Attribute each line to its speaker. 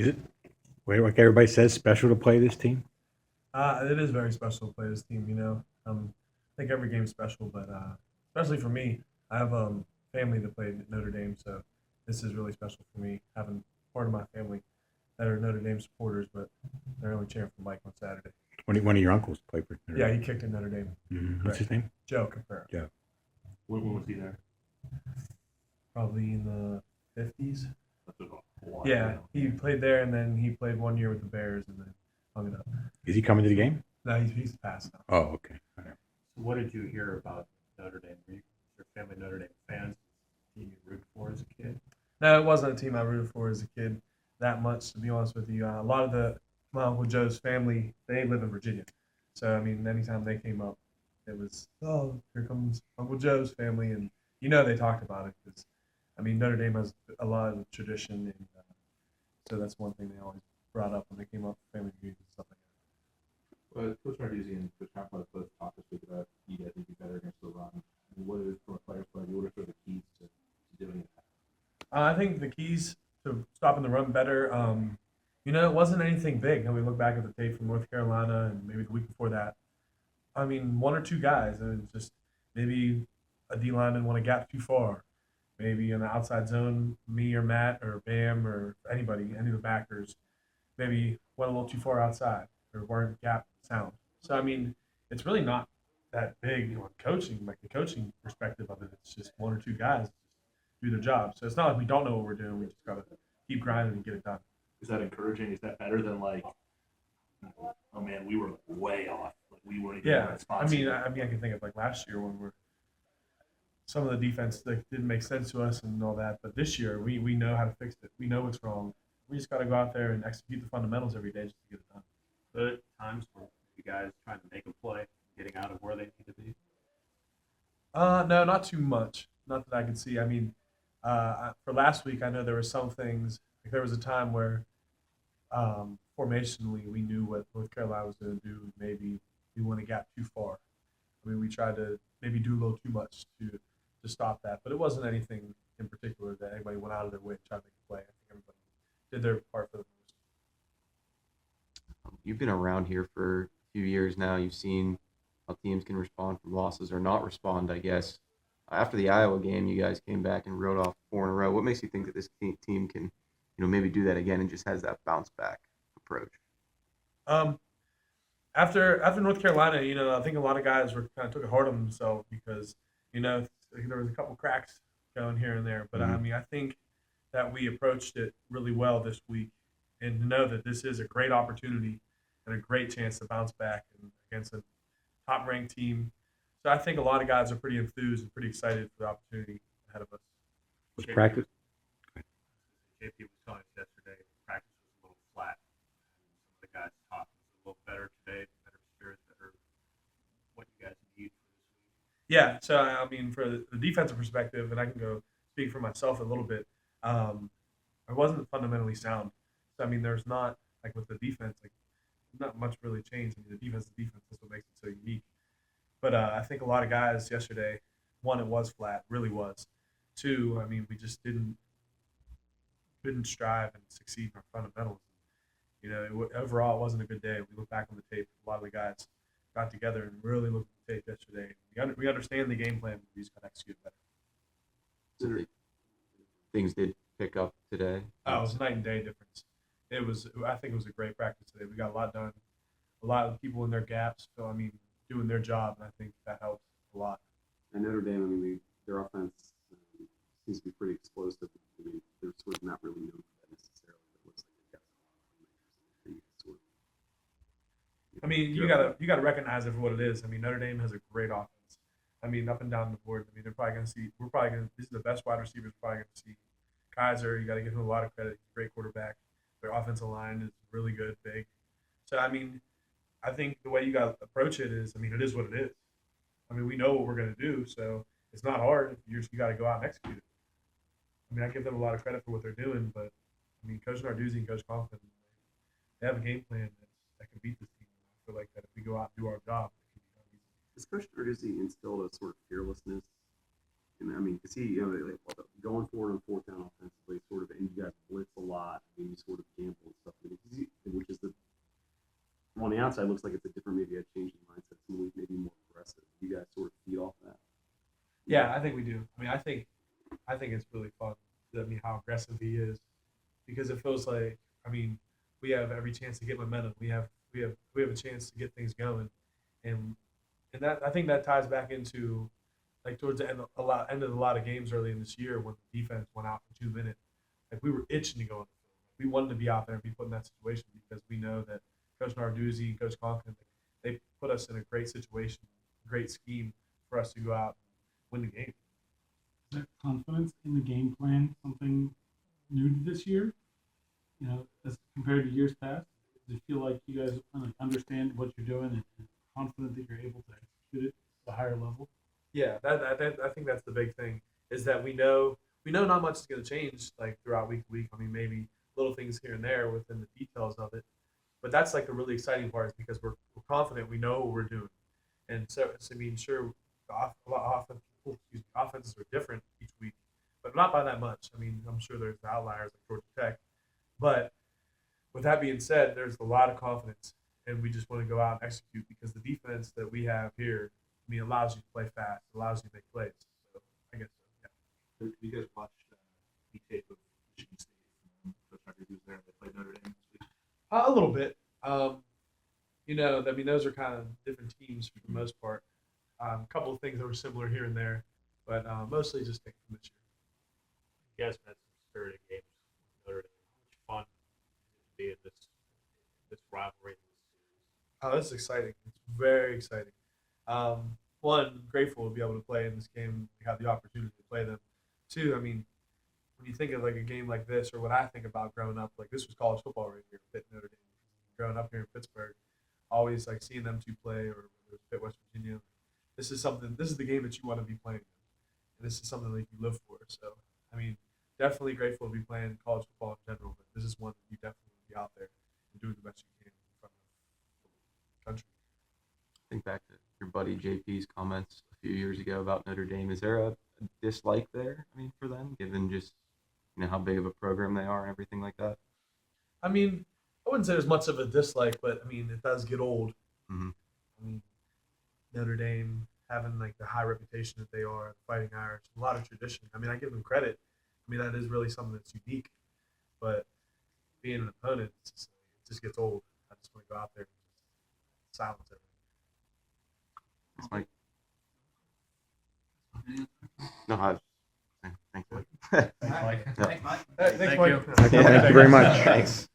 Speaker 1: Is it, like everybody says, special to play this team?
Speaker 2: It is very special to play this team. I think every game's special, but especially for me, I have family that played at Notre Dame, so this is really special for me having part of my family that are Notre Dame supporters, but they're only cheering for Mike on Saturday.
Speaker 1: One of your uncles played for Notre
Speaker 2: Yeah,
Speaker 1: Dame.
Speaker 2: he kicked at Notre Dame.
Speaker 1: What's his name?
Speaker 2: Joe Caprara.
Speaker 1: Joe.
Speaker 3: When was he there?
Speaker 2: Probably in the 50s.
Speaker 3: That's a while.
Speaker 2: Yeah, he played there, and then he played 1 year with the Bears, and then hung it up.
Speaker 1: Is he coming to the game?
Speaker 2: No, he's passed now.
Speaker 1: Oh, okay. All right.
Speaker 3: So what did you hear about Notre Dame? Were your family Notre Dame fans? Team you rooted for as a kid?
Speaker 2: No, it wasn't a team I rooted for as a kid that much, to be honest with you. A lot of my Uncle Joe's family, they live in Virginia. So, I mean, anytime they came up, it was, oh, here comes Uncle Joe's family. And, they talked about it because, I mean, Notre Dame has a lot of tradition. And so that's one thing they always brought up when they came up for family reunions and stuff like that.
Speaker 4: Well, Coach Narduzzi and Coach Caprara both talked this week about you guys need to be better against the run. And what is, from a player's point of view, what are sort of the keys to doing that?
Speaker 2: I think the keys to stopping the run better, it wasn't anything big. And we look back at the tape from North Carolina and maybe the week before that. I mean, one or two guys, and just maybe a D lineman went a gap too far. Maybe in the outside zone, me or Matt or Bam or anybody, any of the backers, maybe went a little too far outside or weren't gap sound. So, I mean, it's really not that big on coaching, like the coaching perspective of it. It's just one or two guys do their job. So it's not like we don't know what we're doing. We just got to keep grinding and get it done.
Speaker 3: Is that encouraging? Is that better than like, oh man, we were way off. Like we weren't even
Speaker 2: Yeah,
Speaker 3: responsible.
Speaker 2: I can think of like last year when some of the defense that didn't make sense to us and all that. But this year we know how to fix it. We know what's wrong. We just got to go out there and execute the fundamentals every day just to get it done.
Speaker 3: But times where you guys trying to make a play, getting out of where they need to be.
Speaker 2: No, not too much. Not that I can see. I mean, for last week, I know there were some things. Like there was a time where formationally we knew what North Carolina was going to do. Maybe we went a gap too far. I mean, we tried to maybe do a little too much to stop that, but it wasn't anything in particular that anybody went out of their way to try to make a play. I think everybody did their part for the most.
Speaker 5: You've been around here for a few years now. You've seen how teams can respond from losses or not respond, I guess. After the Iowa game, you guys came back and wrote off 4 in a row. What makes you think that this team can, maybe do that again and just has that bounce back approach?
Speaker 2: After North Carolina, I think a lot of guys were kind of took it hard on themselves because, there was a couple cracks going here and there. But I mean, I think that we approached it really well this week, and to know that this is a great opportunity and a great chance to bounce back against a top-ranked team. So I think a lot of guys are pretty enthused and pretty excited for the opportunity ahead of us.
Speaker 1: Was practice?
Speaker 3: JP was telling us yesterday practice was a little flat. Some of the guys talked a little better today, better spirit, better what you guys need for this week.
Speaker 2: Yeah, so I mean, for the defensive perspective, and I can go speak for myself a little bit, I wasn't fundamentally sound. So I mean, there's not, like with the defense, like not much really changed. I mean, the defense is defense. That's what makes it so unique. But I think a lot of guys yesterday, one, it was flat, really was. Two, I mean, we just couldn't strive and succeed in our fundamentals. Overall, it wasn't a good day. We look back on the tape. A lot of the guys got together and really looked at the tape yesterday. We understand the game plan. We just got to execute better.
Speaker 5: So things did pick up today.
Speaker 2: Oh, it was a night and day difference. I think it was a great practice today. We got a lot done. A lot of people in their gaps. So, I mean, doing their job, and I think that helps a lot.
Speaker 6: And Notre Dame, I mean, their offense seems to be pretty explosive. I mean, they're sort of not really known for that necessarily. It looks like they've got some sort of.
Speaker 2: I mean, you gotta recognize it for what it is. I mean, Notre Dame has a great offense. I mean, up and down the board. I mean, they're probably going to see. These are the best wide receivers we're probably going to see. Kaiser, you got to give him a lot of credit. He's a great quarterback. Their offensive line is really good, big. So, I mean, I think the way you got to approach it is, I mean, it is what it is. I mean, we know what we're going to do, so it's not hard. You got to go out and execute it. I mean, I give them a lot of credit for what they're doing, but, I mean, Coach Narduzzi and Coach Conklin, they have a game plan that can beat this team. I feel like that if we go out and do our job, it can be done easy.
Speaker 6: Has Coach Narduzzi instilled a sort of fearlessness? And I mean, because he, going forward on 4th down offensively, sort of, and you guys blitz a lot. I mean, you sort of gamble. outside, it looks like it's a different, maybe a changing mindset. Some maybe more aggressive. You guys sort of feed off that.
Speaker 2: Yeah, I think we do. I mean, I think it's really fun. How aggressive he is, because it feels like, we have every chance to get momentum. We have a chance to get things going, and that, I think that ties back into like towards the end of a lot of games early in this year when the defense went out for 2 minutes. Like, we were itching to go on the field. We wanted to be out there and be put in that situation because we know that Coach Narduzzi and Coach Conklin, they put us in a great situation, great scheme for us to go out and win the game.
Speaker 7: Is that confidence in the game plan something new to this year? As compared to years past, does it feel like you guys understand what you're doing and confident that you're able to execute it at a higher level?
Speaker 2: Yeah, I think that's the big thing, is that we know not much is going to change like throughout week to week. Maybe little things here and there within the details of it, but that's like the really exciting part, is because we're confident, we know what we're doing, and so sure, offenses are different each week, but not by that much. I'm sure there's outliers like Georgia Tech, but with that being said, there's a lot of confidence, and we just want to go out and execute, because the defense that we have here, allows you to play fast, allows you to make plays. So I guess so. Yeah.
Speaker 4: Have you guys watched the tape of Michigan State? Coach Narduzzi was there. They played Notre Dame this week.
Speaker 2: A little bit. Those are kind of different teams for the most part. A couple of things that were similar here and there, but mostly just taken from this year.
Speaker 3: You guys have had some spirited games with Notre Dame. How much fun is it to be in this rivalry, in this series?
Speaker 2: Oh, this is exciting. It's very exciting. One, grateful to be able to play in this game. We have the opportunity to play them. Two, when you think of like a game like this, or what I think about growing up, like this was college football right here, Pitt, Notre Dame. Growing up here in Pittsburgh, always like seeing them two play, or whether it was Pitt, West Virginia. This is the game that you want to be playing, and this is something that you live for. So, definitely grateful to be playing college football in general, but this is one that you definitely want to be out there and doing the best you can in front of the country.
Speaker 5: Think back to your buddy JP's comments a few years ago about Notre Dame. Is there a dislike there, for them, given just how big of a program they are and everything like that?
Speaker 2: I wouldn't say there's much of a dislike, but it does get old.
Speaker 5: Mm-hmm.
Speaker 2: Notre Dame having like the high reputation that they are, the Fighting Irish, a lot of tradition. I give them credit. That is really something that's unique. But being an opponent, it just gets old. I just want to go out there and silence everything.
Speaker 5: It's no, thanks, Mike.
Speaker 2: Thanks, Mike.
Speaker 1: Thank you very much.
Speaker 5: Thanks.